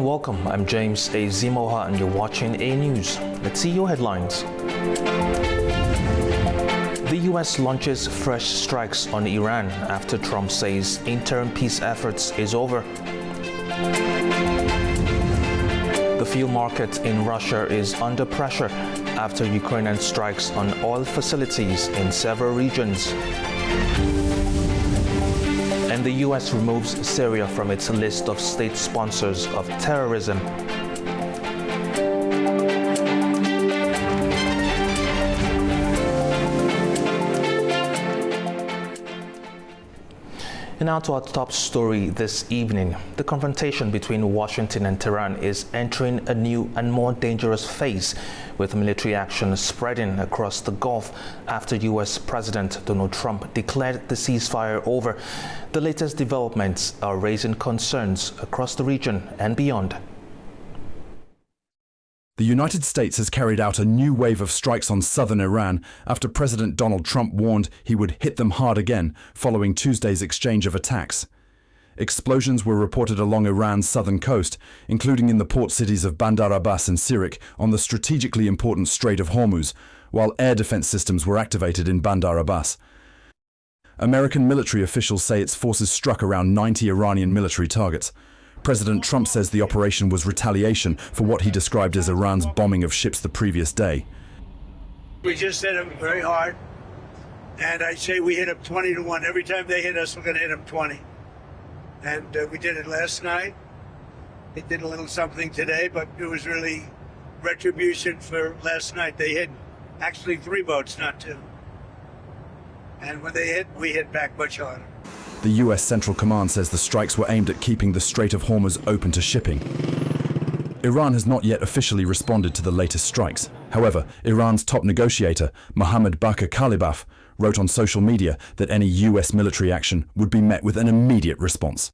welcome. I'm James A. Zimoha and you're watching A News. Let's see your headlines. The U.S. launches fresh strikes on Iran after Trump says interim peace efforts is over. The fuel market in Russia is under pressure after Ukrainian strikes on oil facilities in several regions. And the U.S. removes Syria from its list of state sponsors of terrorism. And now to our top story this evening. The confrontation between Washington and Tehran is entering a new and more dangerous phase, with military action spreading across the Gulf after U.S. President Donald Trump declared the ceasefire over. The latest developments are raising concerns across the region and beyond. The United States has carried out a new wave of strikes on southern Iran after President Donald Trump warned he would hit them hard again following Tuesday's exchange of attacks. Explosions were reported along Iran's southern coast, including in the port cities of Bandar Abbas and Sirik on the strategically important Strait of Hormuz, while air defense systems were activated in Bandar Abbas. American military officials say its forces struck around 90 Iranian military targets. President Trump says the operation was retaliation for what he described as Iran's bombing of ships the previous day. We just hit them very hard, and I say we hit them 20 to 1. Every time they hit us, we're going to hit them 20. And we did it last night. It did a little something today, but it was really retribution for last night. They hit actually 3 boats, not 2. And when they hit, we hit back much harder. The U.S. Central Command says the strikes were aimed at keeping the Strait of Hormuz open to shipping. Iran has not yet officially responded to the latest strikes. However, Iran's top negotiator, Mohammad Bakr Kalibaf, wrote on social media that any U.S. military action would be met with an immediate response.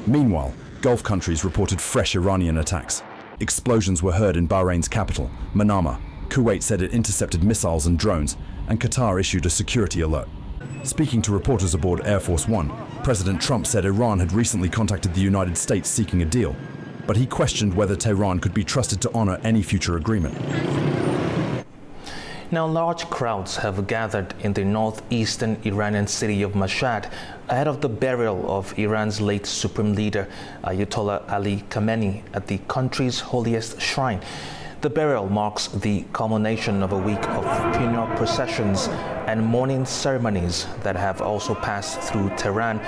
Meanwhile, Gulf countries reported fresh Iranian attacks. Explosions were heard in Bahrain's capital, Manama. Kuwait said it intercepted missiles and drones, and Qatar issued a security alert. Speaking to reporters aboard Air Force One, President Trump said Iran had recently contacted the United States seeking a deal, but he questioned whether Tehran could be trusted to honor any future agreement. Now, large crowds have gathered in the northeastern Iranian city of Mashhad ahead of the burial of Iran's late supreme leader, Ayatollah Ali Khamenei, at the country's holiest shrine. The burial marks the culmination of a week of funeral processions and mourning ceremonies that have also passed through Tehran,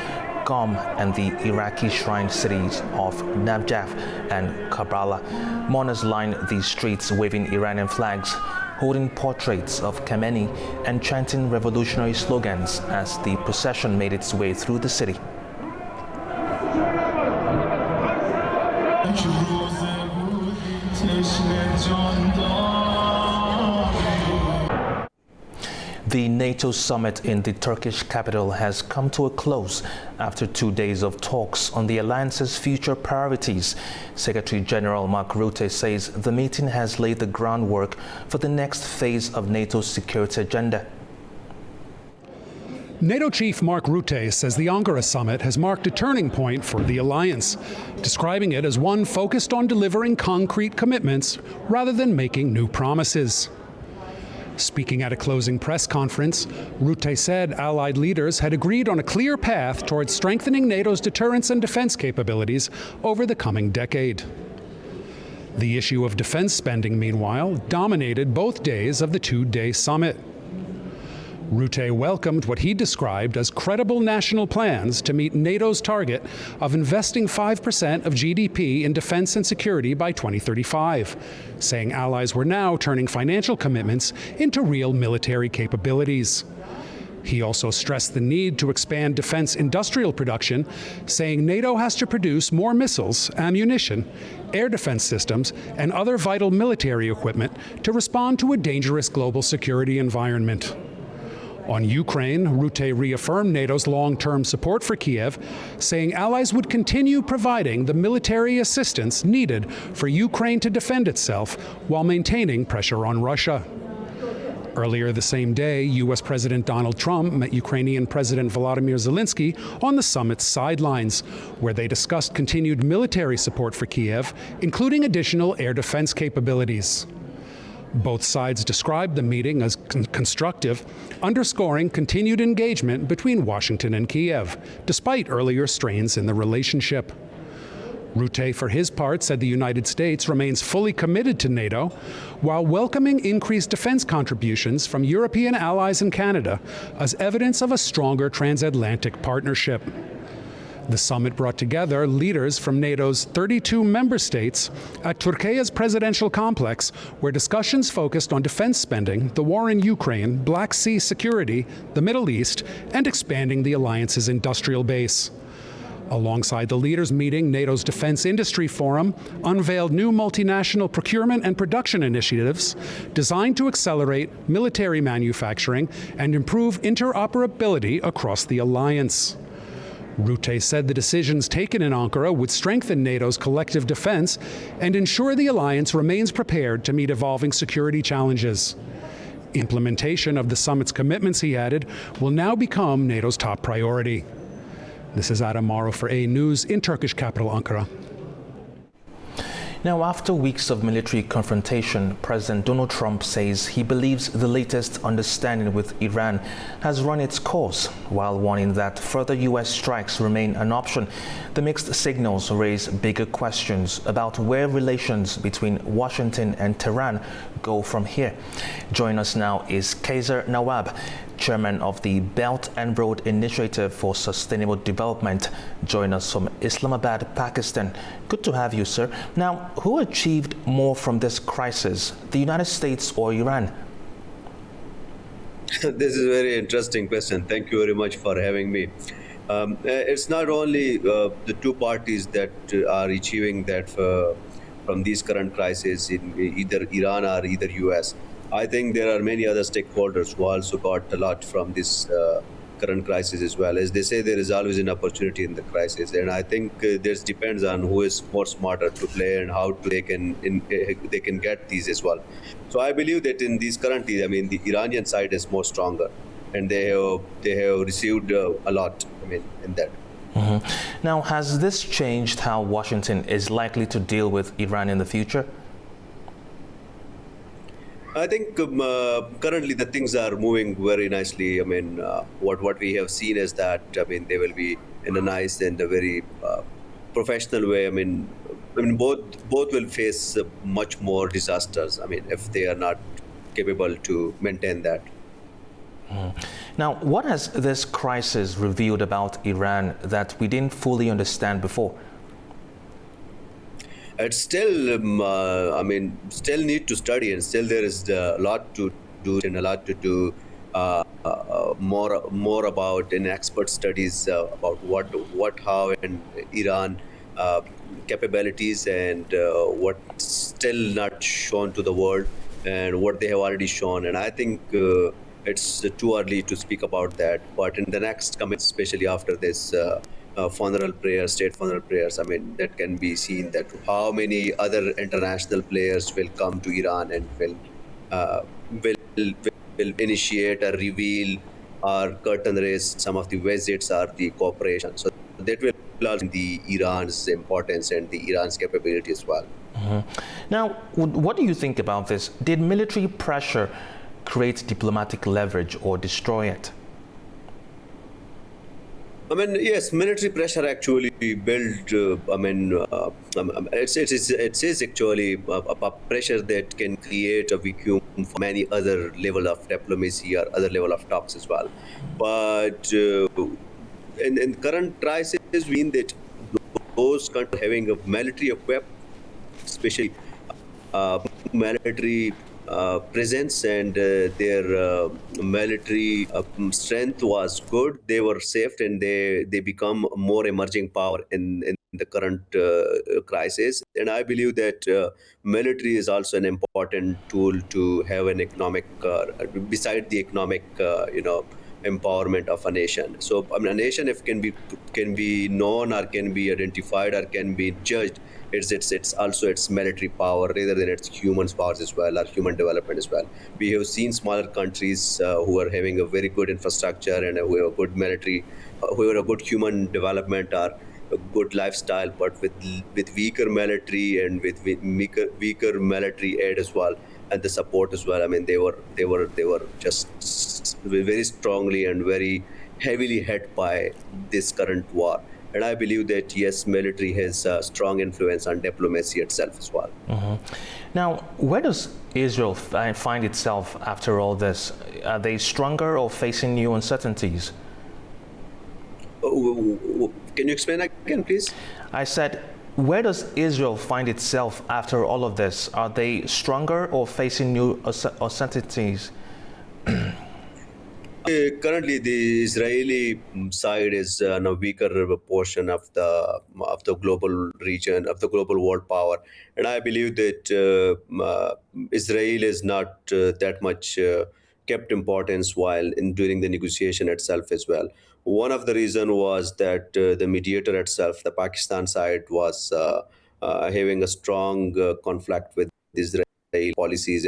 Qom, and the Iraqi shrine cities of Najaf and Karbala. Mourners lined the streets waving Iranian flags, holding portraits of Khamenei, and chanting revolutionary slogans as the procession made its way through the city. The NATO summit in the Turkish capital has come to a close after 2 days of talks on the alliance's future priorities. Secretary General Mark Rutte says the meeting has laid the groundwork for the next phase of NATO's security agenda. NATO Chief Mark Rutte says the Ankara summit has marked a turning point for the alliance, describing it as one focused on delivering concrete commitments rather than making new promises. Speaking at a closing press conference, Rutte said Allied leaders had agreed on a clear path towards strengthening NATO's deterrence and defense capabilities over the coming decade. The issue of defense spending, meanwhile, dominated both days of the 2-day summit. Rutte welcomed what he described as credible national plans to meet NATO's target of investing 5% of GDP in defense and security by 2035, saying allies were now turning financial commitments into real military capabilities. He also stressed the need to expand defense industrial production, saying NATO has to produce more missiles, ammunition, air defense systems, and other vital military equipment to respond to a dangerous global security environment. On Ukraine, Rutte reaffirmed NATO's long-term support for Kiev, saying allies would continue providing the military assistance needed for Ukraine to defend itself while maintaining pressure on Russia. Earlier the same day, U.S. President Donald Trump met Ukrainian President Volodymyr Zelensky on the summit's sidelines, where they discussed continued military support for Kiev, including additional air defense capabilities. Both sides described the meeting as constructive, underscoring continued engagement between Washington and Kiev, despite earlier strains in the relationship. Rutte, for his part, said the United States remains fully committed to NATO, while welcoming increased defense contributions from European allies and Canada as evidence of a stronger transatlantic partnership. The summit brought together leaders from NATO's 32 member states at Turkey's presidential complex, where discussions focused on defense spending, the war in Ukraine, Black Sea security, the Middle East, and expanding the alliance's industrial base. Alongside the leaders meeting, NATO's Defense Industry Forum unveiled new multinational procurement and production initiatives designed to accelerate military manufacturing and improve interoperability across the alliance. Rutte said the decisions taken in Ankara would strengthen NATO's collective defense and ensure the alliance remains prepared to meet evolving security challenges. Implementation of the summit's commitments, he added, will now become NATO's top priority. This is Adam Morrow for A News in Turkish capital Ankara. Now, after weeks of military confrontation, President Donald Trump says he believes the latest understanding with Iran has run its course, while warning that further U.S. strikes remain an option. The mixed signals raise bigger questions about where relations between Washington and Tehran go from here. Join us now is Kaiser Nawab, chairman of the Belt and Road Initiative for Sustainable Development. Join us from Islamabad, Pakistan. Good to have you, sir. Now, who achieved more from this crisis, the United States or Iran? This is a very interesting question. Thank you very much for having me. It's not only the two parties that are achieving that from these current crises in either Iran or either US. I think there are many other stakeholders who also got a lot from this current crisis as well. As they say, there is always an opportunity in the crisis, and I think this depends on who is more smarter to play and how they can get these as well. So I believe that in these currently, I mean, the Iranian side is more stronger, and they have received a lot. I mean, in that. Mm-hmm. Now, has this changed how Washington is likely to deal with Iran in the future? I think currently the things are moving very nicely. I mean, what we have seen is that, I mean, they will be in a nice and a very professional way. I mean, both will face much more disasters. I mean, if they are not capable to maintain that. Now, what has this crisis revealed about Iran that we didn't fully understand before? It's still, I mean, still need to study, and still there is a lot to do and a lot to do more about in expert studies about what, how, and Iran capabilities and what's still not shown to the world and what they have already shown. And I think it's too early to speak about that. But in the next coming, especially after this funeral prayers, state funeral prayers, I mean, that can be seen that how many other international players will come to Iran and will initiate or reveal or curtain raise some of the visits or the cooperation. So that will also the Iran's importance and the Iran's capability as well. Mm-hmm. Now, what do you think about this? Did military pressure create diplomatic leverage or destroy it? I mean, yes, military pressure actually built. I mean, it is actually a pressure that can create a vacuum for many other level of diplomacy or other level of talks as well. But in current crisis, we mean that those countries having a military equipped, especially military presence and their military strength was good. They were safe and they become more emerging power in the current crisis. And I believe that military is also an important tool to have an economic, beside the economic, empowerment of a nation. So I mean, a nation, if can be known or can be identified or can be judged it's also its military power rather than its human powers as well, or human development as well. We have seen smaller countries who are having a very good infrastructure and who have a good military, who have a good human development or a good lifestyle, but with weaker military and with weaker military aid as well and the support as well. I mean, they were just very strongly and very heavily hit by this current war. And I believe that yes, military has a strong influence on diplomacy itself as well. Now, where does Israel find itself after all this? Are they stronger or facing new uncertainties? Can you explain again, please? I said, where does Israel find itself after all of this? Are they stronger or facing new uncertainties? Currently, the Israeli side is on a weaker portion of the global region, of the global world power, and I believe that Israel is not that much kept importance while during the negotiation itself as well. One of the reason was that the mediator itself, the Pakistan side, was having a strong conflict with Israel policies,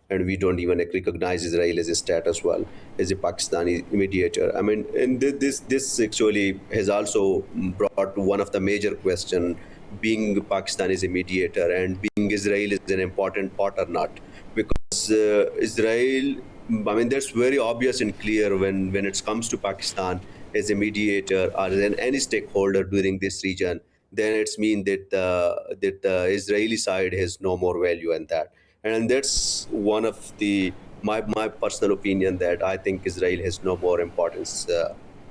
and we don't even recognize Israel as a state as well as a Pakistani mediator. I mean, and this actually has also brought one of the major question, being Pakistan is a mediator and being Israel is an important part or not, because Israel, I mean, that's very obvious and clear when it comes to Pakistan as a mediator or as any stakeholder during this region, then it's mean that the Israeli side has no more value in that. And that's one of my personal opinion, that I think Israel has no more importance,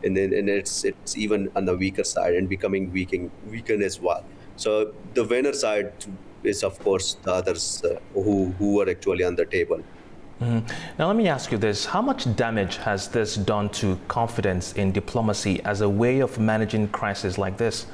and it's even on the weaker side and becoming weakened as well. So the winner side is of course the others who are actually on the table. Now, let me ask you this. How much damage has this done to confidence in diplomacy as a way of managing crises like this?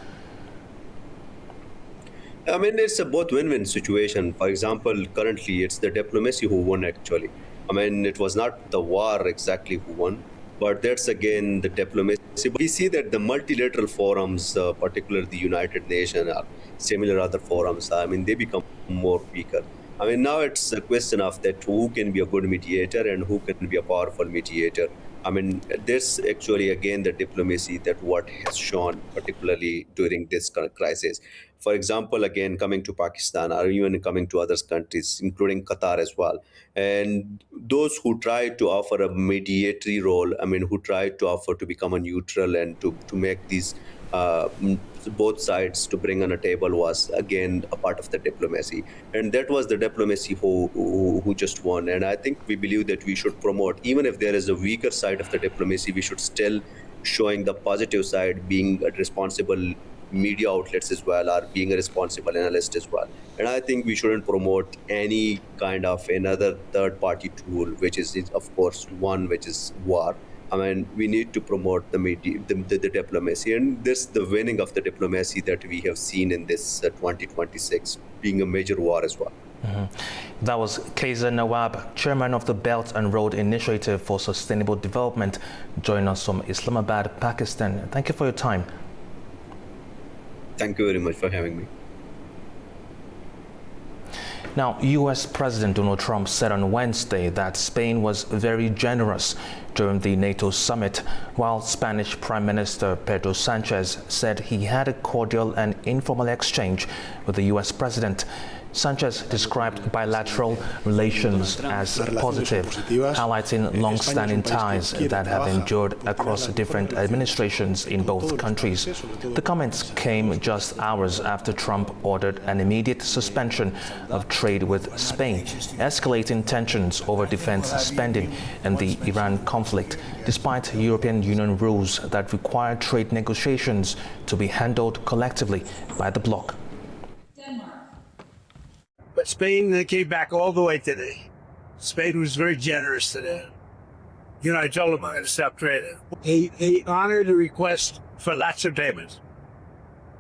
I mean, it's a both win-win situation. For example, currently it's the diplomacy who won actually. I mean, it was not the war exactly who won, but that's again the diplomacy. But we see that the multilateral forums, particularly the United Nations or similar other forums, I mean, they become more weaker. I mean, now it's a question of that who can be a good mediator and who can be a powerful mediator. I mean, this actually again the diplomacy that what has shown, particularly during this kind of crisis. For example, again coming to Pakistan or even coming to other countries, including Qatar as well, and those who try to offer a mediatory role. I mean, who try to offer to become a neutral and to make these both sides to bring on a table was again a part of the diplomacy, and that was the diplomacy who just won. And I think we believe that we should promote, even if there is a weaker side of the diplomacy, we should still showing the positive side, being a responsible media outlets as well, or being a responsible analyst as well. And I think we shouldn't promote any kind of another third party tool, which is of course one which is war. I mean, we need to promote the diplomacy, and this the winning of the diplomacy that we have seen in this 2026 being a major war as well. That was Kaiser Nawab, chairman of the Belt and Road Initiative for Sustainable Development, joining us from Islamabad, Pakistan. Thank you for your time. Thank you very much for having me. Now, U.S. President Donald Trump said on Wednesday that Spain was very generous during the NATO summit, while Spanish Prime Minister Pedro Sanchez said he had a cordial and informal exchange with the U.S. president. Sanchez described bilateral relations as positive, highlighting long-standing ties that have endured across different administrations in both countries. The comments came just hours after Trump ordered an immediate suspension of trade with Spain, escalating tensions over defense spending and the Iran conflict, despite European Union rules that require trade negotiations to be handled collectively by the bloc. But Spain, they came back all the way today. Spain was very generous today. You know, I told them I'm going to stop trading. He honored the request for lots of payments.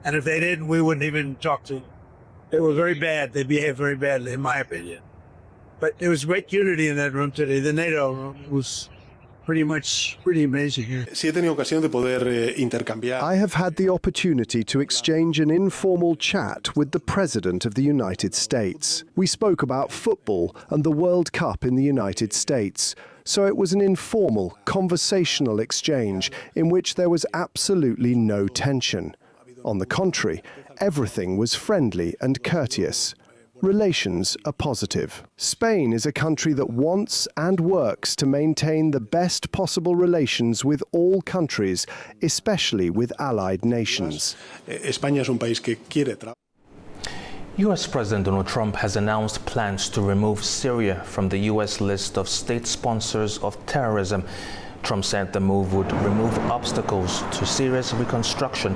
And if they didn't, we wouldn't even talk to them. They were very bad. They behaved very badly, in my opinion. But there was great unity in that room today. The NATO room was pretty amazing here. Sí he tenido ocasión de poder intercambiar. I have had the opportunity to exchange an informal chat with the President of the United States. We spoke about football and the World Cup in the United States. So it was an informal, conversational exchange in which there was absolutely no tension. On the contrary, everything was friendly and courteous. Relations are positive. Spain is a country that wants and works to maintain the best possible relations with all countries, especially with allied nations. España es un país que quiere U.S. President Donald Trump has announced plans to remove Syria from the U.S. list of state sponsors of terrorism. Trump said the move would remove obstacles to Syria's reconstruction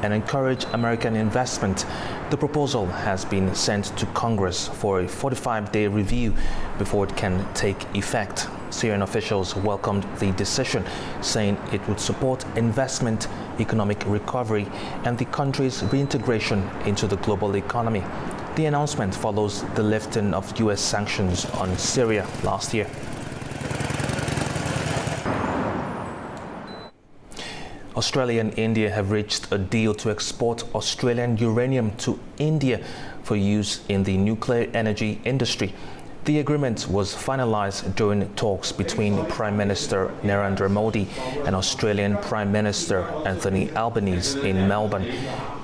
and encourage American investment. The proposal has been sent to Congress for a 45-day review before it can take effect. Syrian officials welcomed the decision, saying it would support investment, economic recovery, and the country's reintegration into the global economy. The announcement follows the lifting of U.S. sanctions on Syria last year. Australia and India have reached a deal to export Australian uranium to India for use in the nuclear energy industry. The agreement was finalized during talks between Prime Minister Narendra Modi and Australian Prime Minister Anthony Albanese in Melbourne.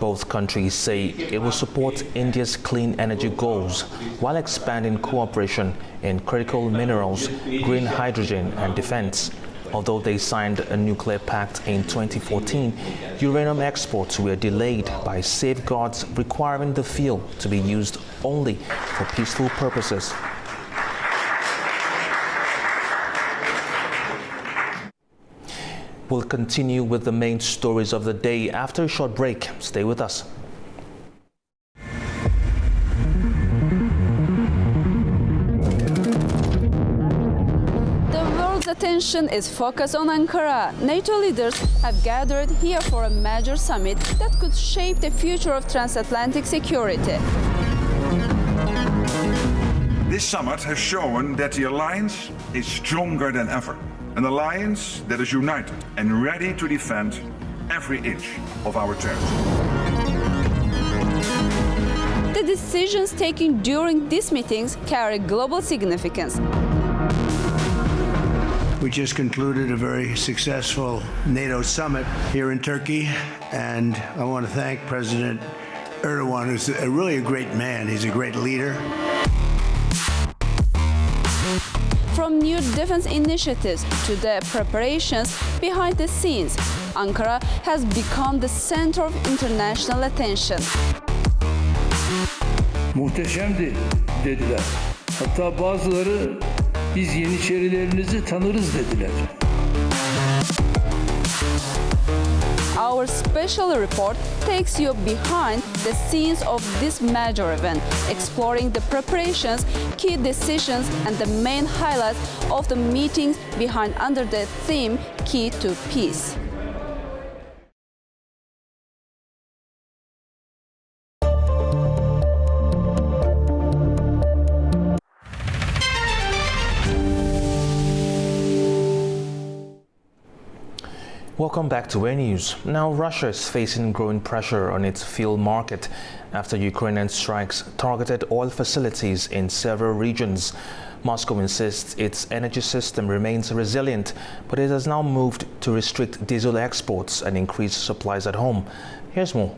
Both countries say it will support India's clean energy goals while expanding cooperation in critical minerals, green hydrogen and defense. Although they signed a nuclear pact in 2014, uranium exports were delayed by safeguards requiring the fuel to be used only for peaceful purposes. We'll continue with the main stories of the day after a short break. Stay with us. Attention is focused on Ankara. NATO leaders have gathered here for a major summit that could shape the future of transatlantic security. This summit has shown that the alliance is stronger than ever. An alliance that is united and ready to defend every inch of our territory. The decisions taken during these meetings carry global significance. We just concluded a very successful NATO summit here in Turkey, and I want to thank President Erdogan, who's really a great man. He's a great leader. From new defense initiatives to the preparations behind the scenes, Ankara has become the center of international attention. Muhteşemdi dediler. Hatta bazıları biz Yeniçerilerinizi tanırız dediler. Our special report takes you behind the scenes of this major event, exploring the preparations, key decisions, and the main highlights of the meetings behind under the theme Key to Peace. Welcome back to Air News. Now, Russia is facing growing pressure on its fuel market after Ukrainian strikes targeted oil facilities in several regions. Moscow insists its energy system remains resilient, but it has now moved to restrict diesel exports and increase supplies at home. Here's more.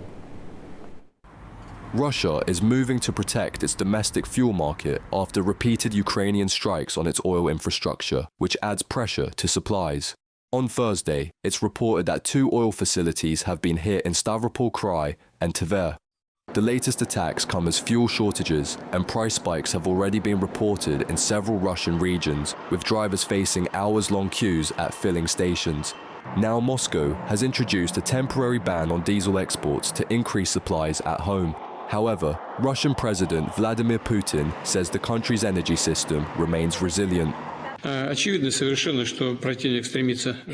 Russia is moving to protect its domestic fuel market after repeated Ukrainian strikes on its oil infrastructure, which adds pressure to supplies. On Thursday, it's reported that 2 oil facilities have been hit in Stavropol Krai and Tver. The latest attacks come as fuel shortages and price spikes have already been reported in several Russian regions, with drivers facing hours-long queues at filling stations. Now Moscow has introduced a temporary ban on diesel exports to increase supplies at home. However, Russian President Vladimir Putin says the country's energy system remains resilient. It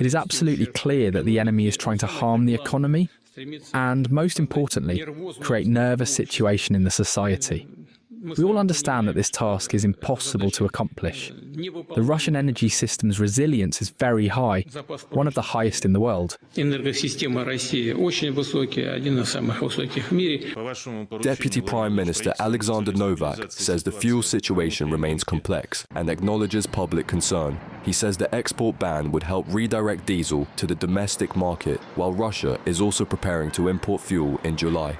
is absolutely clear that the enemy is trying to harm the economy and, most importantly, create nervous situation in the society. We all understand that this task is impossible to accomplish. The Russian energy system's resilience is very high, one of the highest in the world. Deputy Prime Minister Alexander Novak says the fuel situation remains complex and acknowledges public concern. He says the export ban would help redirect diesel to the domestic market, while Russia is also preparing to import fuel in July.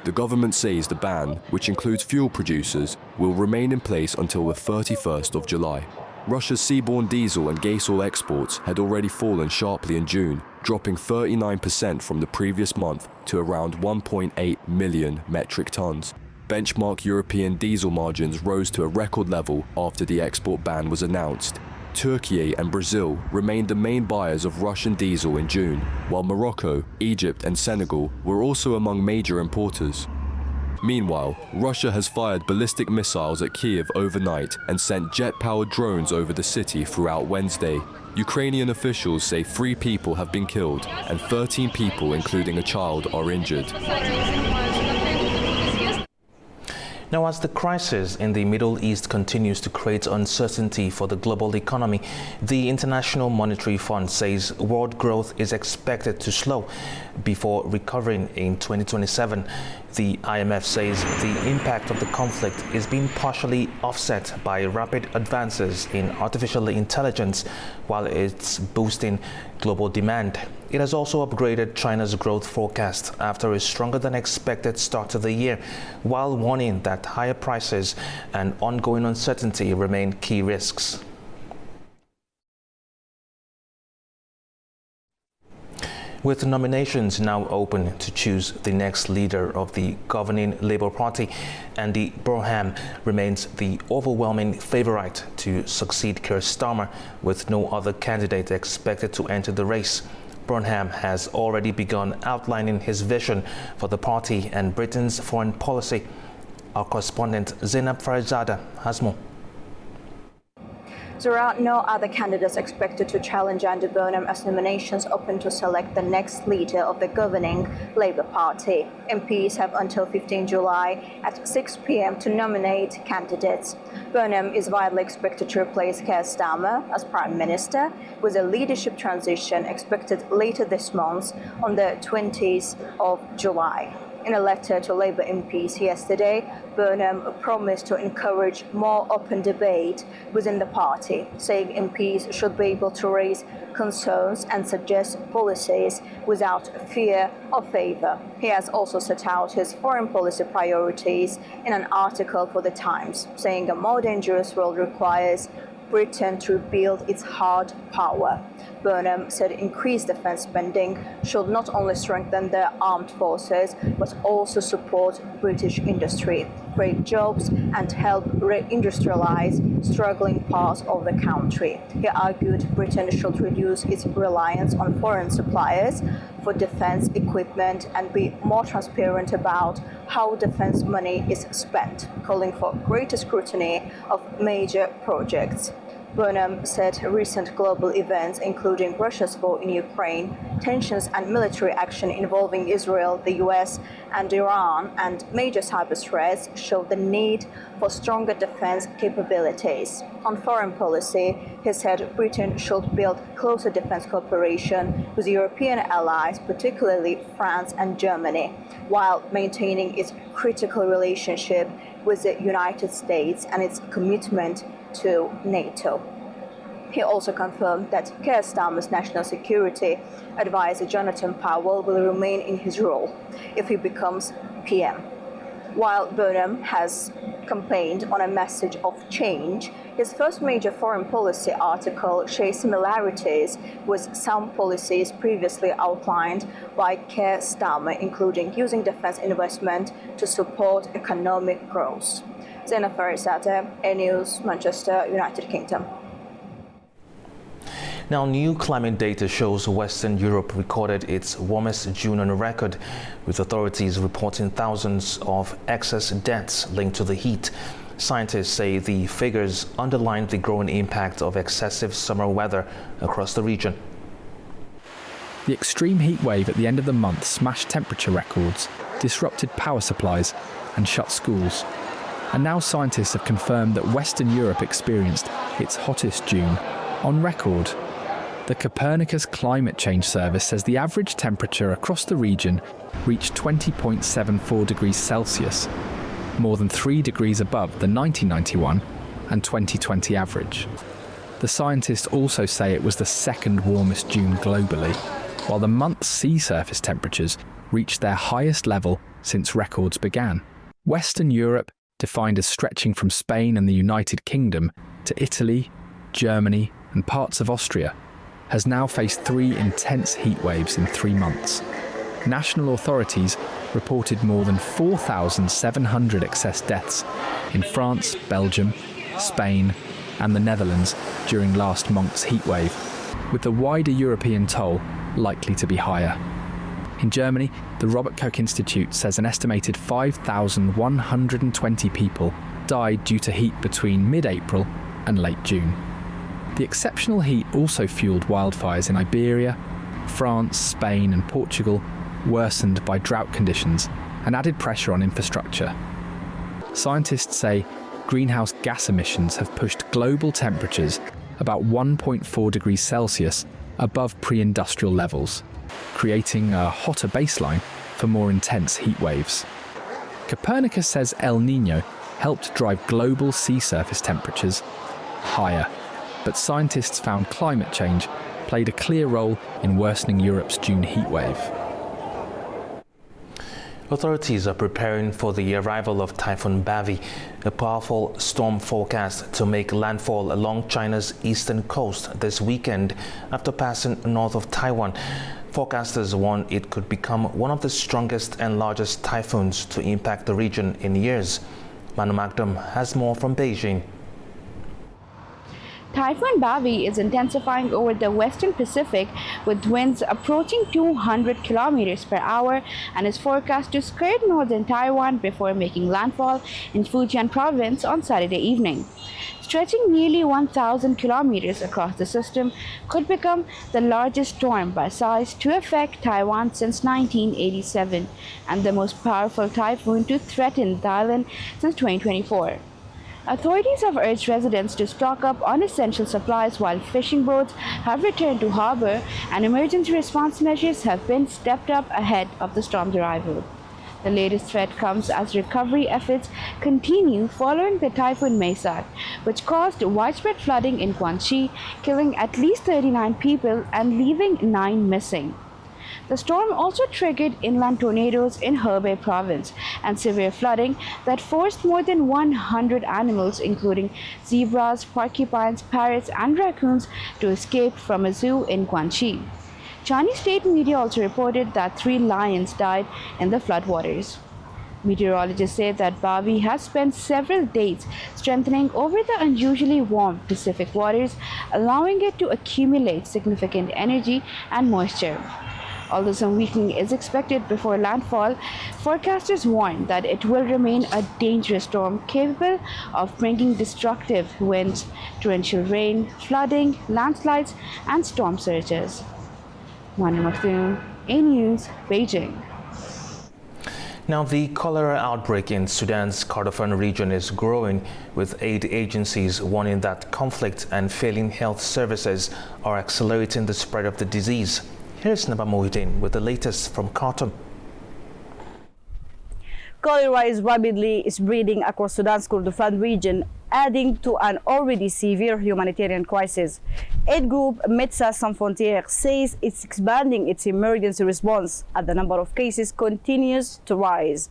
The government says the ban, which includes fuel producers, will remain in place until the 31st of July. Russia's seaborne diesel and gas oil exports had already fallen sharply in June, dropping 39% from the previous month to around 1.8 million metric tons. Benchmark European diesel margins rose to a record level after the export ban was announced. Turkey and Brazil remained the main buyers of Russian diesel in June, while Morocco, Egypt and Senegal were also among major importers. Meanwhile, Russia has fired ballistic missiles at Kyiv overnight and sent jet-powered drones over the city throughout Wednesday. Ukrainian officials say 3 people have been killed and 13 people, including a child, are injured. Now, as the crisis in the Middle East continues to create uncertainty for the global economy, the International Monetary Fund says world growth is expected to slow before recovering in 2027. The IMF says the impact of the conflict is being partially offset by rapid advances in artificial intelligence, while it's boosting global demand. It has also upgraded China's growth forecast after a stronger than expected start to the year, while warning that higher prices and ongoing uncertainty remain key risks. With nominations now open to choose the next leader of the governing Labour Party, Andy Burnham remains the overwhelming favourite to succeed Keir Starmer, with no other candidate expected to enter the race. Burnham has already begun outlining his vision for the party and Britain's foreign policy. Our correspondent Zainab Farizada has more. There are no other candidates expected to challenge Andy Burnham as nominations open to select the next leader of the governing Labour Party. MPs have until 15 July at 6 p.m. to nominate candidates. Burnham is widely expected to replace Keir Starmer as Prime Minister, with a leadership transition expected later this month on the 20th of July. In a letter to Labour MPs yesterday, Burnham promised to encourage more open debate within the party, saying MPs should be able to raise concerns and suggest policies without fear or favour. He has also set out his foreign policy priorities in an article for The Times, saying a more dangerous world requires Britain to rebuild its hard power. Burnham said increased defence spending should not only strengthen the armed forces, but also support British industry, create jobs and help reindustrialise struggling parts of the country. He argued Britain should reduce its reliance on foreign suppliers for defence equipment and be more transparent about how defence money is spent, calling for greater scrutiny of major projects. Burnham said recent global events, including Russia's war in Ukraine, tensions and military action involving Israel, the US and Iran, and major cyber threats show the need for stronger defense capabilities. On foreign policy, he said Britain should build closer defense cooperation with European allies, particularly France and Germany, while maintaining its critical relationship with the United States and its commitment to NATO. He also confirmed that Keir Starmer's National Security Advisor Jonathan Powell will remain in his role if he becomes PM. While Burnham has campaigned on a message of change, his first major foreign policy article shares similarities with some policies previously outlined by Keir Starmer, including using defense investment to support economic growth. Zainab Farizada, A News, Manchester, United Kingdom. Now, new climate data shows Western Europe recorded its warmest June on record, with authorities reporting thousands of excess deaths linked to the heat. Scientists say the figures underline the growing impact of excessive summer weather across the region. The extreme heat wave at the end of the month smashed temperature records, disrupted power supplies and shut schools. And now scientists have confirmed that Western Europe experienced its hottest June on record. The Copernicus Climate Change Service says the average temperature across the region reached 20.74 degrees Celsius, more than 3 degrees above the 1991 and 2020 average. The scientists also say it was the second warmest June globally, while the month's sea surface temperatures reached their highest level since records began. Western Europe, defined as stretching from Spain and the United Kingdom to Italy, Germany and parts of Austria, has now faced 3 intense heat waves in 3 months. National authorities reported more than 4,700 excess deaths in France, Belgium, Spain and the Netherlands during last month's heatwave, with the wider European toll likely to be higher. In Germany, the Robert Koch Institute says an estimated 5,120 people died due to heat between mid-April and late June. The exceptional heat also fueled wildfires in Iberia, France, Spain and Portugal, worsened by drought conditions and added pressure on infrastructure. Scientists say greenhouse gas emissions have pushed global temperatures about 1.4 degrees Celsius above pre-industrial levels, creating a hotter baseline for more intense heat waves. Copernicus says El Niño helped drive global sea surface temperatures higher, but scientists found climate change played a clear role in worsening Europe's June heatwave. Authorities are preparing for the arrival of Typhoon Bavi, a powerful storm forecast to make landfall along China's eastern coast this weekend after passing north of Taiwan. Forecasters warn it could become one of the strongest and largest typhoons to impact the region in years. Manu Magdum has more from Beijing. Typhoon Bavi is intensifying over the western Pacific with winds approaching 200 kilometers per hour and is forecast to skirt northern Taiwan before making landfall in Fujian province on Saturday evening. Stretching nearly 1,000 kilometers across the system, could become the largest storm by size to affect Taiwan since 1987 and the most powerful typhoon to threaten the island since 2024. Authorities have urged residents to stock up on essential supplies while fishing boats have returned to harbor and emergency response measures have been stepped up ahead of the storm's arrival. The latest threat comes as recovery efforts continue following the Typhoon Maisak, which caused widespread flooding in Guangxi, killing at least 39 people and leaving 9 missing. The storm also triggered inland tornadoes in Hebei province and severe flooding that forced more than 100 animals, including zebras, porcupines, parrots, and raccoons, to escape from a zoo in Guangxi. Chinese state media also reported that 3 lions died in the floodwaters. Meteorologists say that Bavi has spent several days strengthening over the unusually warm Pacific waters, allowing it to accumulate significant energy and moisture. Although some weakening is expected before landfall, forecasters warn that it will remain a dangerous storm capable of bringing destructive winds, torrential rain, flooding, landslides, and storm surges. Manu Maktoum, A News, Beijing. Now, the cholera outbreak in Sudan's Kordofan region is growing, with aid agencies warning that conflict and failing health services are accelerating the spread of the disease. Here's Naba Mohideen with the latest from Khartoum. Cholera is rapidly spreading across Sudan's Kordofan region, adding to an already severe humanitarian crisis. Aid group Médecins Sans Frontières says it's expanding its emergency response as the number of cases continues to rise.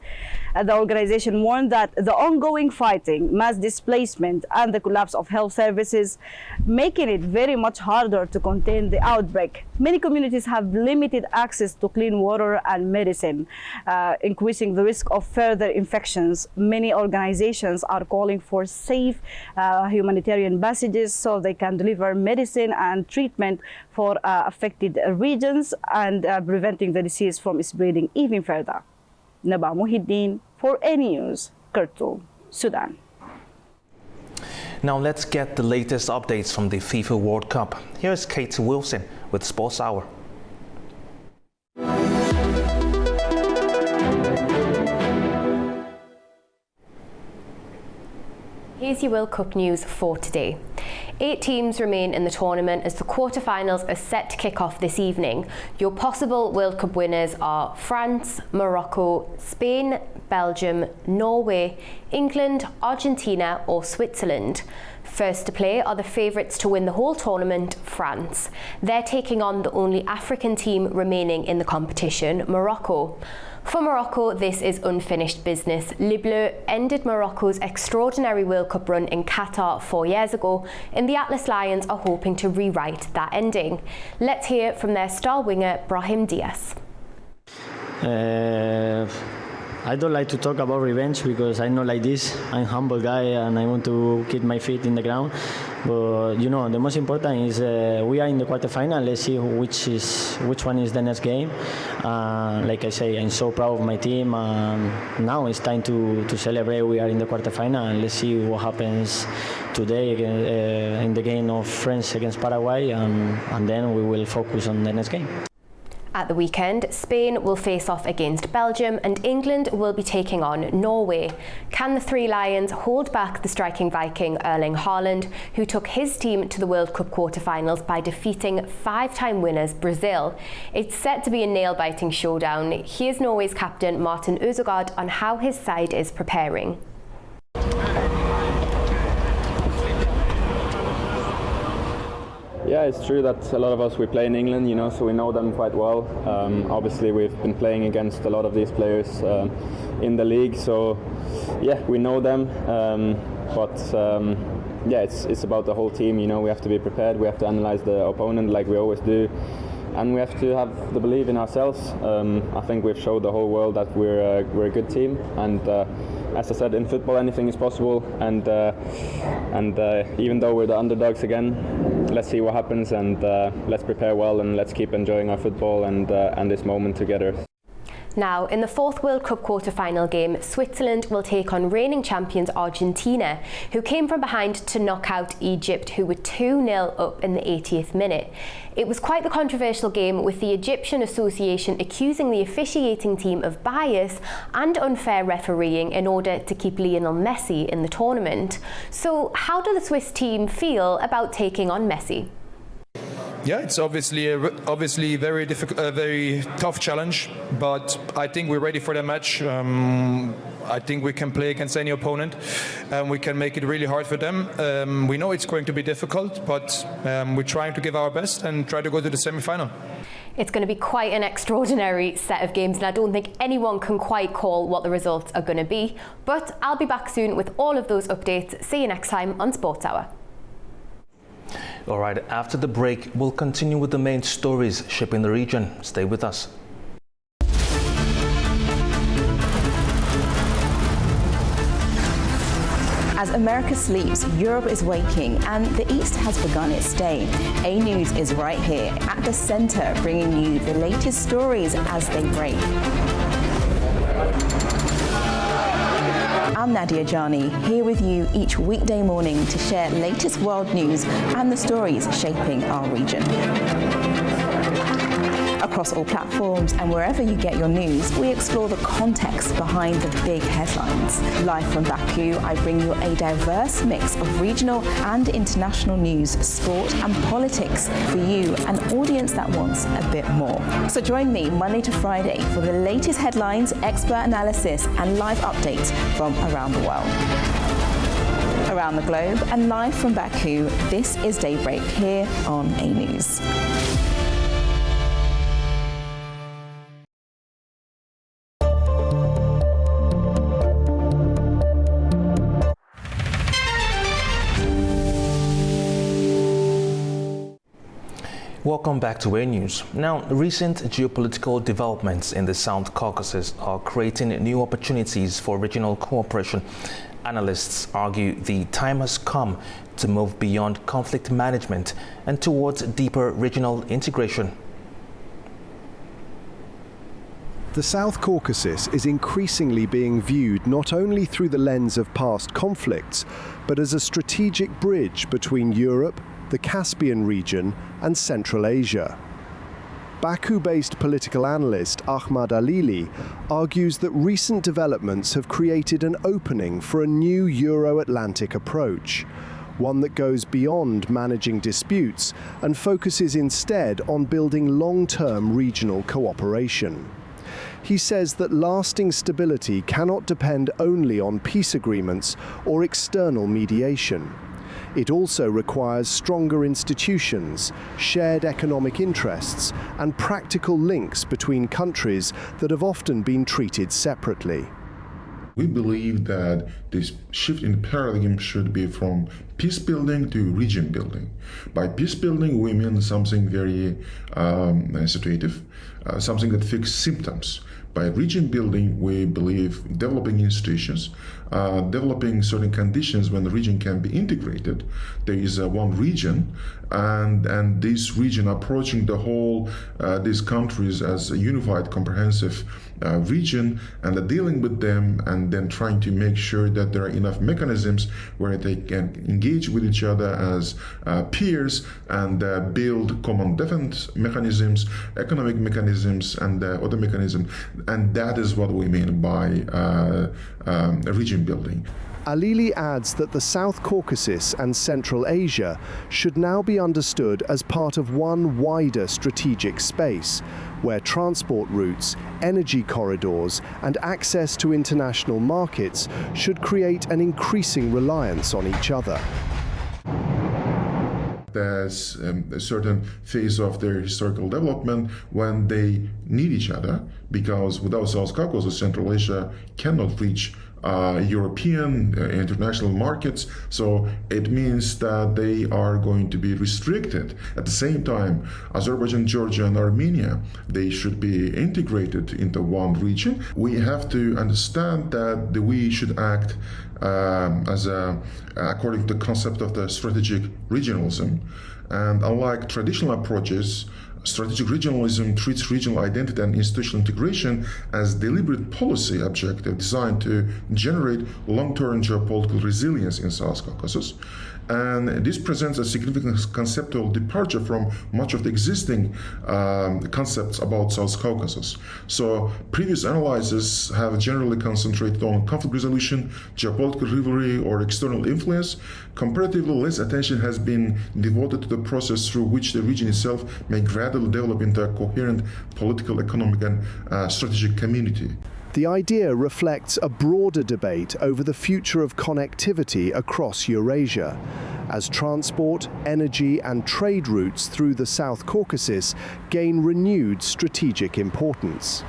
The organization warned that the ongoing fighting, mass displacement, and the collapse of health services making it very much harder to contain the outbreak. Many communities have limited access to clean water and medicine, increasing the risk of further infections. Many organizations are calling for safe humanitarian passages so they can deliver medicine and treatment for affected regions and preventing the disease from spreading even further. Naba Mohideen for A News, Khartoum, Sudan. Now let's get the latest updates from the FIFA World Cup. Here's Kate Wilson with Sports Hour. Here's your World Cup news for today. 8 teams remain in the tournament as the quarterfinals are set to kick off this evening. Your possible World Cup winners are France, Morocco, Spain, Belgium, Norway, England, Argentina or Switzerland. First to play are the favourites to win the whole tournament, France. They're taking on the only African team remaining in the competition, Morocco. For Morocco, this is unfinished business. Les Bleus ended Morocco's extraordinary World Cup run in Qatar 4 years ago, and the Atlas Lions are hoping to rewrite that ending. Let's hear from their star winger, Brahim Diaz. I don't like to talk about revenge because I'm not like this. I'm a humble guy and I want to keep my feet in the ground. But you know, the most important is we are in the quarterfinal. Let's see which one is the next game. Like I say, I'm so proud of my team. Now it's time to celebrate. We are in the quarterfinal and let's see what happens today in the game of France against Paraguay, and then we will focus on the next game. At the weekend, Spain will face off against Belgium and England will be taking on Norway. Can the Three Lions hold back the striking Viking Erling Haaland, who took his team to the World Cup quarterfinals by defeating 5-time winners Brazil? It's set to be a nail-biting showdown. Here's Norway's captain Martin Ødegaard on how his side is preparing. Yeah, it's true that a lot of us, we play in England, you know, so we know them quite well. Obviously, we've been playing against a lot of these players in the league, so yeah, we know them. Yeah, it's about the whole team, you know. We have to be prepared, we have to analyze the opponent like we always do, and we have to have the belief in ourselves. I think we've showed the whole world that we're a good team, and as I said, in football anything is possible, and even though we're the underdogs again, let's see what happens, and let's prepare well, and let's keep enjoying our football and this moment together. Now, in the 4th World Cup quarter-final game, Switzerland will take on reigning champions Argentina, who came from behind to knock out Egypt, who were 2-0 up in the 80th minute. It was quite the controversial game, with the Egyptian Association accusing the officiating team of bias and unfair refereeing in order to keep Lionel Messi in the tournament. So, how does the Swiss team feel about taking on Messi? Yeah, it's obviously very difficult, a very tough challenge, but I think we're ready for the match. I think we can play against any opponent, and we can make it really hard for them. We know it's going to be difficult, but we're trying to give our best and try to go to the semi-final. It's going to be quite an extraordinary set of games, and I don't think anyone can quite call what the results are going to be. But I'll be back soon with all of those updates. See you next time on Sports Hour. All right, after the break, we'll continue with the main stories shaping the region. Stay with us. As America sleeps, Europe is waking, and the East has begun its day. A News is right here at the center, bringing you the latest stories as they break. I'm Nadia Jani, here with you each weekday morning to share latest world news and the stories shaping our region. Across all platforms and wherever you get your news, we explore the context behind the big headlines. Live from Baku, I bring you a diverse mix of regional and international news, sport and politics for you, an audience that wants a bit more. So join me Monday to Friday for the latest headlines, expert analysis and live updates from around the world. Around the globe and live from Baku, this is Daybreak here on A News. Welcome back to A News. Now, recent geopolitical developments in the South Caucasus are creating new opportunities for regional cooperation. Analysts argue the time has come to move beyond conflict management and towards deeper regional integration. The South Caucasus is increasingly being viewed not only through the lens of past conflicts, but as a strategic bridge between Europe, the Caspian region and Central Asia. Baku-based political analyst Ahmad Alili argues that recent developments have created an opening for a new Euro-Atlantic approach, one that goes beyond managing disputes and focuses instead on building long-term regional cooperation. He says that lasting stability cannot depend only on peace agreements or external mediation. It also requires stronger institutions, shared economic interests, and practical links between countries that have often been treated separately. We believe that this shift in paradigm should be from peace building to region building. By peace building, we mean something very situative, something that fixes symptoms. By region building, we believe developing institutions, developing certain conditions when the region can be integrated. There is one region, and this region approaching the whole these countries as a unified, comprehensive region, and dealing with them, and then trying to make sure that there are enough mechanisms where they can engage with each other as peers and build common defense mechanisms, economic mechanisms, and other mechanisms. And that is what we mean by region building. Alili adds that the South Caucasus and Central Asia should now be understood as part of one wider strategic space, where transport routes, energy corridors, and access to international markets should create an increasing reliance on each other. There's a certain phase of their historical development when they need each other, because without South Caucasus, Central Asia cannot reach European international markets, so it means that they are going to be restricted. At the same time, Azerbaijan, Georgia, and Armenia, they should be integrated into one region. We have to understand that we should act according to the concept of the strategic regionalism. And unlike traditional approaches, strategic regionalism treats regional identity and institutional integration as deliberate policy objective designed to generate long-term geopolitical resilience in South Caucasus. And this presents a significant conceptual departure from much of the existing concepts about South Caucasus. So previous analyses have generally concentrated on conflict resolution, geopolitical rivalry, or external influence. Comparatively less attention has been devoted to the process through which the region itself may gradually develop into a coherent political, economic, and strategic community. The idea reflects a broader debate over the future of connectivity across Eurasia, as transport, energy, and trade routes through the South Caucasus gain renewed strategic importance.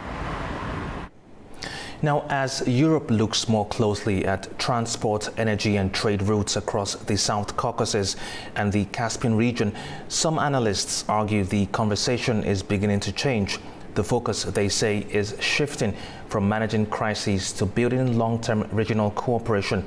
Now, as Europe looks more closely at transport, energy and trade routes across the South Caucasus and the Caspian region, some analysts argue the conversation is beginning to change. The focus, they say, is shifting from managing crises to building long-term regional cooperation.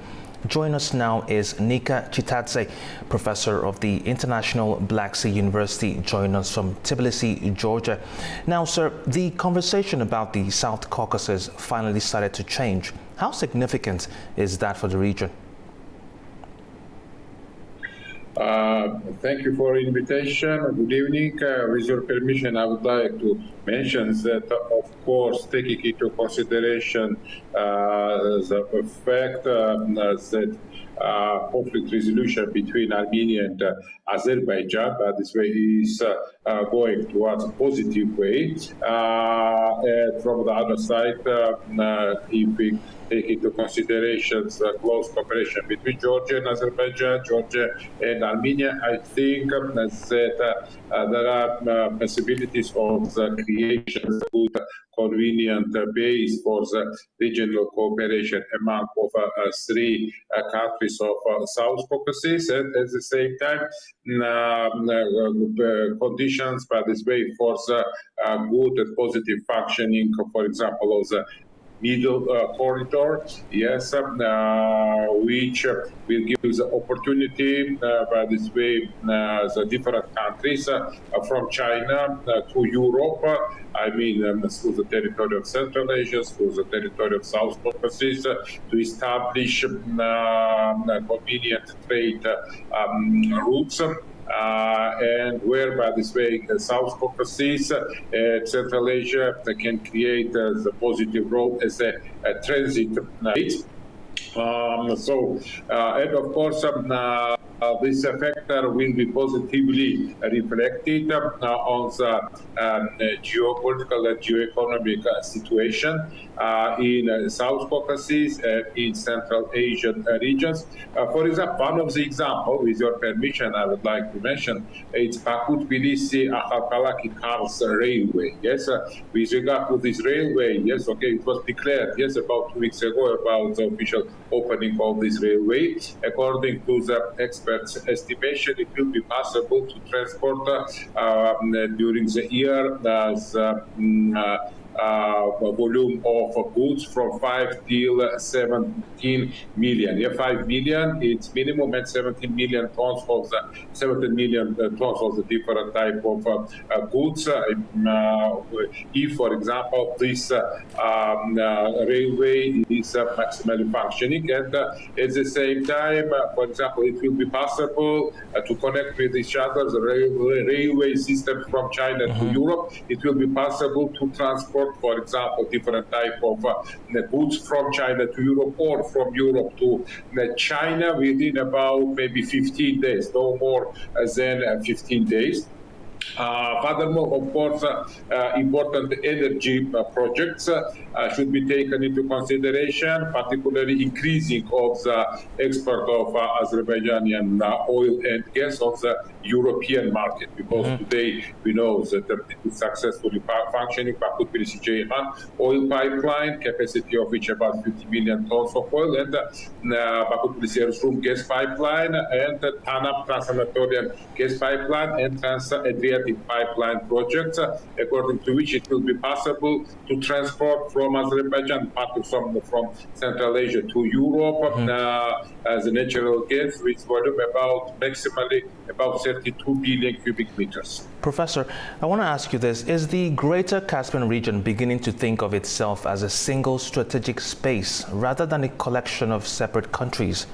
Joining us now is Nika Chitadze, professor of the International Black Sea University, joining us from Tbilisi, Georgia. Now, sir, the conversation about the South Caucasus finally started to change. How significant is that for the region? Thank you for the invitation. Good evening. With your permission, I would like to mention that, of course, taking into consideration the fact that conflict resolution between Armenia and Azerbaijan, this way is going towards a positive way. And from the other side, if we take into consideration the close cooperation between Georgia and Azerbaijan, Georgia and Armenia, I think that there are possibilities of the creation of a good, convenient base for the regional cooperation among three countries of South Caucasus, and at the same time, conditions by this way for the good and positive functioning, for example, of the middle corridor, yes, which will give the opportunity by this way the different countries from China to Europe, I mean through the territory of Central Asia, through the territory of South Caucasus, to establish convenient trade routes. and where, by this way, South Caucasus, Central Asia can create the positive role as a transit rate. And of course, this factor will be positively reflected on the geopolitical and geoeconomic situation in South Caucasus and in Central Asian regions. For example, one of the examples, with your permission, I would like to mention, it's Baku-Tbilisi-Akhalkalaki-Kars railway. Yes, with regard to this railway, yes, okay, it was declared, yes, about 2 weeks ago about the official opening of this railway. According to the experts' estimation, it will be possible to transport during the year volume of goods from 5 till 17 million. Yeah, 5 million, it's minimum, and 17 million tons of the 17 million tons of the different type of goods. If, for example, this railway is maximally functioning, and at the same time, for example, it will be possible to connect with each other the railway system from China to Europe. It will be possible to transport, for example, different type of goods from China to Europe or from Europe to China within about maybe 15 days, no more than 15 days. Furthermore, of course, important energy projects should be taken into consideration, particularly increasing of the export of Azerbaijani oil and gas of the European market, because today we know that it is successfully functioning Baku-Tbilisi-Ceyhan oil pipeline, capacity of which about 50 million tons of oil, and Baku-Tbilisi-Erzurum gas pipeline, and TANAP Trans-Anatolian gas pipeline, and Trans-Adriatic pipeline projects, according to which it will be possible to transport from Azerbaijan, partly from Central Asia to Europe, as a natural gas with volume maximally about 32 billion cubic meters. Professor, I want to ask you this. Is the Greater Caspian region beginning to think of itself as a single strategic space rather than a collection of separate countries?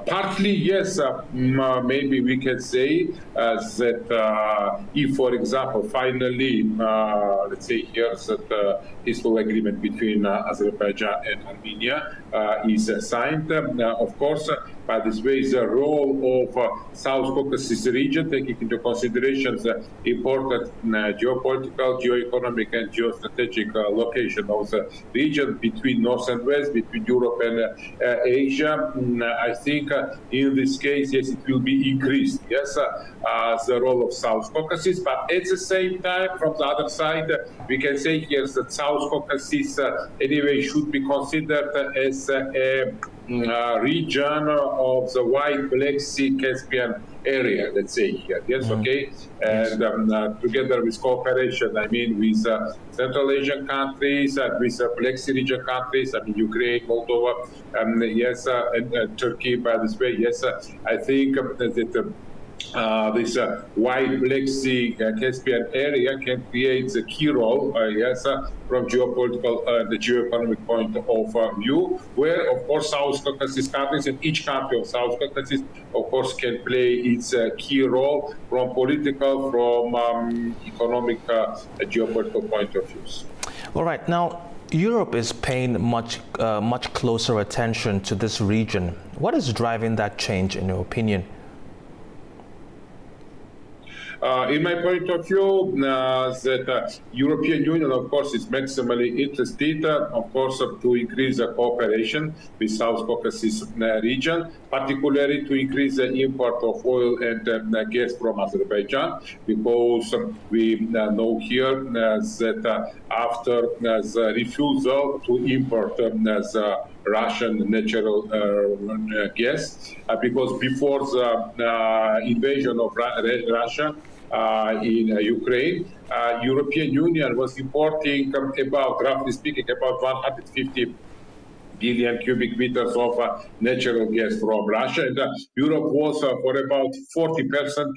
Partly, yes. Maybe we can say that if, for example, finally, let's say here that peaceful agreement between Azerbaijan and Armenia is signed, of course, by this way, the role of South Caucasus region, taking into consideration the important geopolitical, geoeconomic, and geostrategic location of the region between North and West, between Europe and Asia, I think in this case, yes, it will be increased, yes, the role of South Caucasus, but at the same time, from the other side, we can say here that South Caucasus anyway should be considered as a region of the wide Black Sea Caspian area, let's say here, yes, okay, and together with cooperation, I mean, with Central Asian countries, with Black Sea region countries, I mean, Ukraine, Moldova, yes, and Turkey, by this way, yes, I think that this wide Black Sea Caspian area can create a key role, yes, from geopolitical the geoeconomic point of view, where, of course, South Caucasus countries, and each country of South Caucasus, of course, can play its key role from political, from economic, geopolitical point of views. All right. Now, Europe is paying much closer attention to this region. What is driving that change, in your opinion? In my point of view, that European Union, of course, is maximally interested, of course, to increase the cooperation with South Caucasus region, particularly to increase the import of oil and gas from Azerbaijan, because we know here that after the refusal to import the Russian natural gas, because before the invasion of Russia in Ukraine, European Union was importing about, roughly speaking, about 150 billion cubic meters of natural gas from Russia, and Europe was for about 40%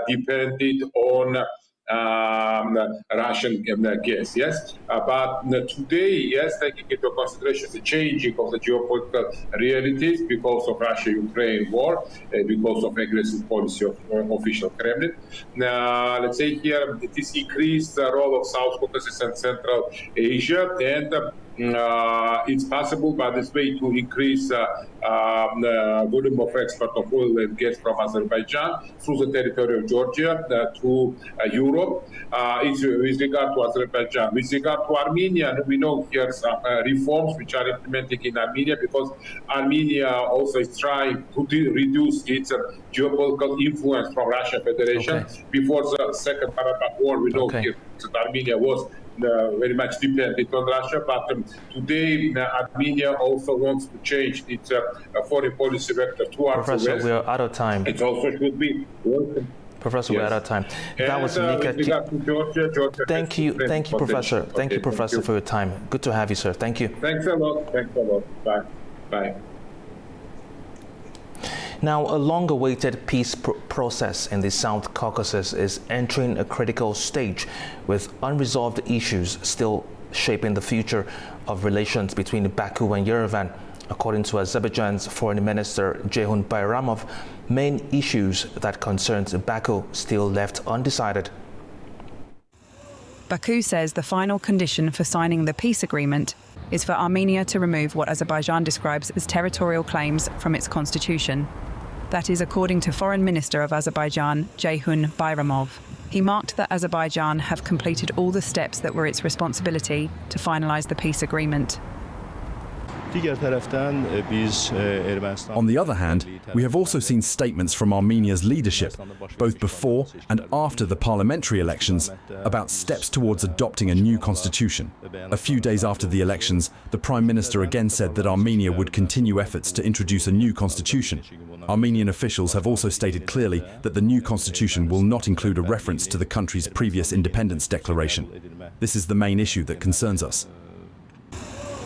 depended on Russian gas, yes. But today, yes, taking into consideration the changing of the geopolitical realities because of Russia-Ukraine war, because of aggressive policy of official Kremlin. Let's say here, this increased the role of South Caucasus and Central Asia, and it's possible by this way to increase volume of export of oil and gas from Azerbaijan through the territory of Georgia to Europe. With regard to Azerbaijan. With regard to Armenia, we know here some reforms which are implemented in Armenia, because Armenia also is trying to reduce its geopolitical influence from Russian Federation. Before the Second Karabakh War, we know here that Armenia was very much dependent on Russia, but today Armenia also wants to change its foreign policy vector towards the West. We are out of time. It also should be welcome. Professor, we're out of time. That was Mika. Georgia, thank you, Professor. Thank you, Professor, for your time. Good to have you, sir. Thank you. Thanks a lot. Bye. Bye. Now, a long-awaited peace process in the South Caucasus is entering a critical stage, with unresolved issues still shaping the future of relations between Baku and Yerevan. According to Azerbaijan's Foreign Minister Ceyhun Bayramov, main issues that concerns Baku still left undecided. Baku says the final condition for signing the peace agreement is for Armenia to remove what Azerbaijan describes as territorial claims from its constitution. That is according to Foreign Minister of Azerbaijan, Ceyhun Bayramov. He marked that Azerbaijan have completed all the steps that were its responsibility to finalise the peace agreement. On the other hand, we have also seen statements from Armenia's leadership, both before and after the parliamentary elections, about steps towards adopting a new constitution. A few days after the elections, the Prime Minister again said that Armenia would continue efforts to introduce a new constitution. Armenian officials have also stated clearly that the new constitution will not include a reference to the country's previous independence declaration. This is the main issue that concerns us.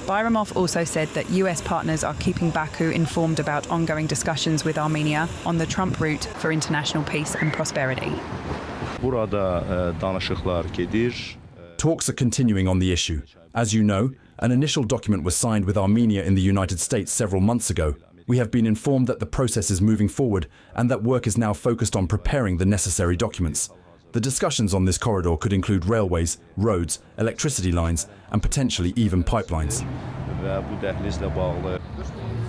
Bayramov also said that US partners are keeping Baku informed about ongoing discussions with Armenia on the Trump route for international peace and prosperity. Talks are continuing on the issue. As you know, an initial document was signed with Armenia in the United States several months ago. We have been informed that the process is moving forward and that work is now focused on preparing the necessary documents. The discussions on this corridor could include railways, roads, electricity lines, and potentially even pipelines.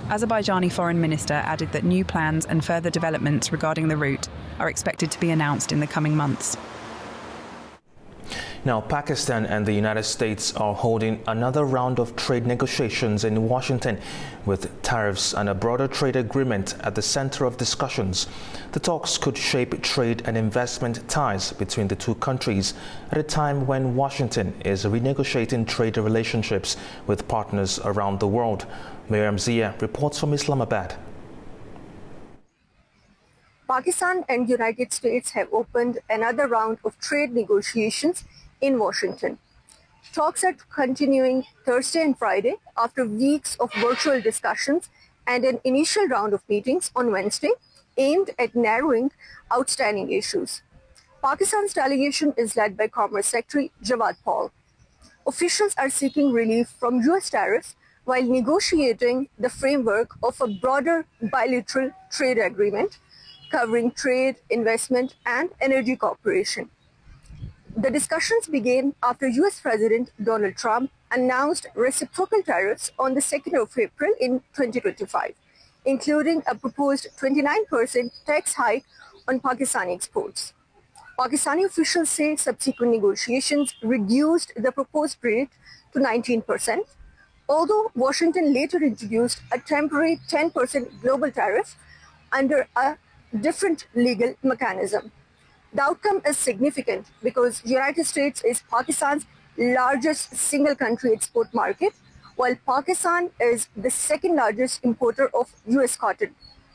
Azerbaijani Foreign Minister added that new plans and further developments regarding the route are expected to be announced in the coming months. Now, Pakistan and the United States are holding another round of trade negotiations in Washington, with tariffs and a broader trade agreement at the center of discussions. The talks could shape trade and investment ties between the two countries at a time when Washington is renegotiating trade relationships with partners around the world. Miriam Zia reports from Islamabad. Pakistan and United States have opened another round of trade negotiations in Washington. Talks are continuing Thursday and Friday after weeks of virtual discussions and an initial round of meetings on Wednesday aimed at narrowing outstanding issues. Pakistan's delegation is led by Commerce Secretary Jawad Paul. Officials are seeking relief from US tariffs while negotiating the framework of a broader bilateral trade agreement covering trade, investment, and energy cooperation. The discussions began after US President Donald Trump announced reciprocal tariffs on the 2nd of April in 2025, including a proposed 29% tax hike on Pakistani exports. Pakistani officials say subsequent negotiations reduced the proposed rate to 19%, although Washington later introduced a temporary 10% global tariff under a different legal mechanism. The outcome is significant because the United States is Pakistan's largest single country export market, while Pakistan is the second largest importer of US cotton,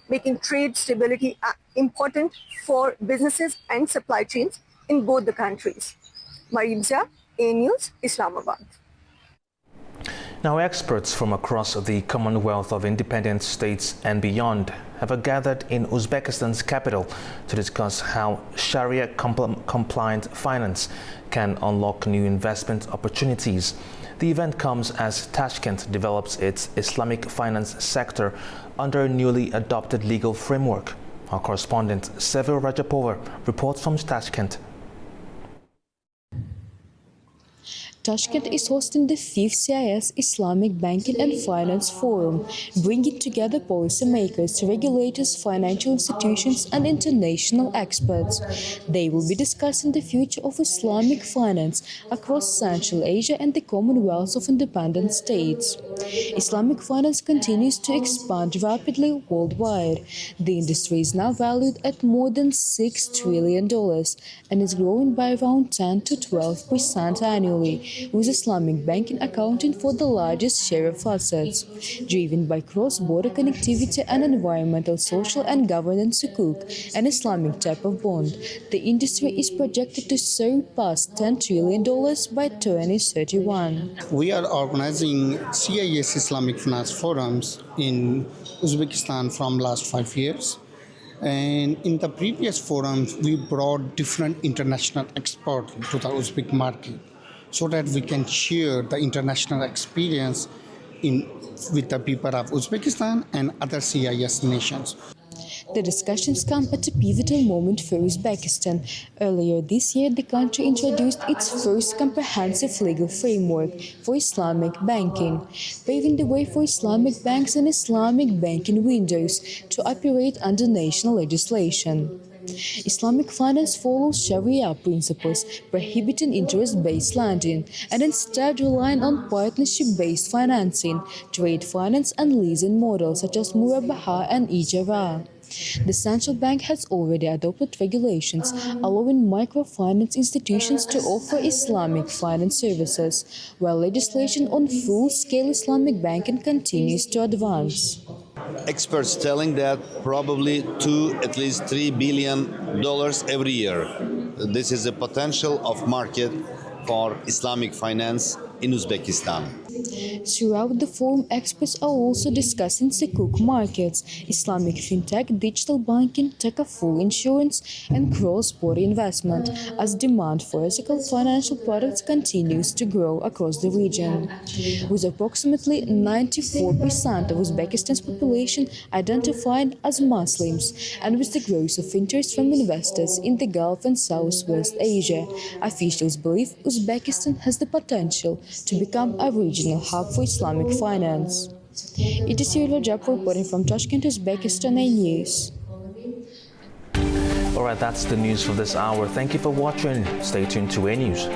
making trade stability important for businesses and supply chains in both the countries. Mariam Zia, A News, Islamabad. Now, experts from across the Commonwealth of Independent States and beyond have gathered in Uzbekistan's capital to discuss how Sharia-compliant finance can unlock new investment opportunities. The event comes as Tashkent develops its Islamic finance sector under a newly adopted legal framework. Our correspondent Sevil Rajapova reports from Tashkent. Tashkent is hosting the 5th CIS Islamic Banking and Finance Forum, bringing together policymakers, regulators, financial institutions and international experts. They will be discussing the future of Islamic finance across Central Asia and the Commonwealth of Independent States. Islamic finance continues to expand rapidly worldwide. The industry is now valued at more than $6 trillion and is growing by around 10 to 12% annually, with Islamic banking accounting for the largest share of assets. Driven by cross-border connectivity and environmental, social and governance sukuk, an Islamic type of bond, the industry is projected to surpass $10 trillion by 2031. We are organizing CIS Islamic Finance Forums in Uzbekistan from last 5 years. And in the previous forums, we brought different international experts to the Uzbek market, so that we can share the international experience with the people of Uzbekistan and other CIS nations. The discussions come at a pivotal moment for Uzbekistan. Earlier this year, the country introduced its first comprehensive legal framework for Islamic banking, paving the way for Islamic banks and Islamic banking windows to operate under national legislation. Islamic finance follows Sharia principles, prohibiting interest-based lending, and instead relying on partnership-based financing, trade finance and leasing models such as Murabaha and Ijara. The central bank has already adopted regulations allowing microfinance institutions to offer Islamic finance services, while legislation on full-scale Islamic banking continues to advance. Experts telling that probably at least $3 billion every year. This is the potential of market for Islamic finance in Uzbekistan. Throughout the forum, experts are also discussing sukuk markets, Islamic fintech, digital banking, takaful insurance, and cross-border investment, as demand for ethical financial products continues to grow across the region. With approximately 94% of Uzbekistan's population identified as Muslims, and with the growth of interest from investors in the Gulf and Southwest Asia, officials believe Uzbekistan has the potential to become a regional hub for Islamic finance. It is Syria reporting from Tashkent, Uzbekistan News. All right, that's the news for this hour. Thank you for watching. Stay tuned to A News.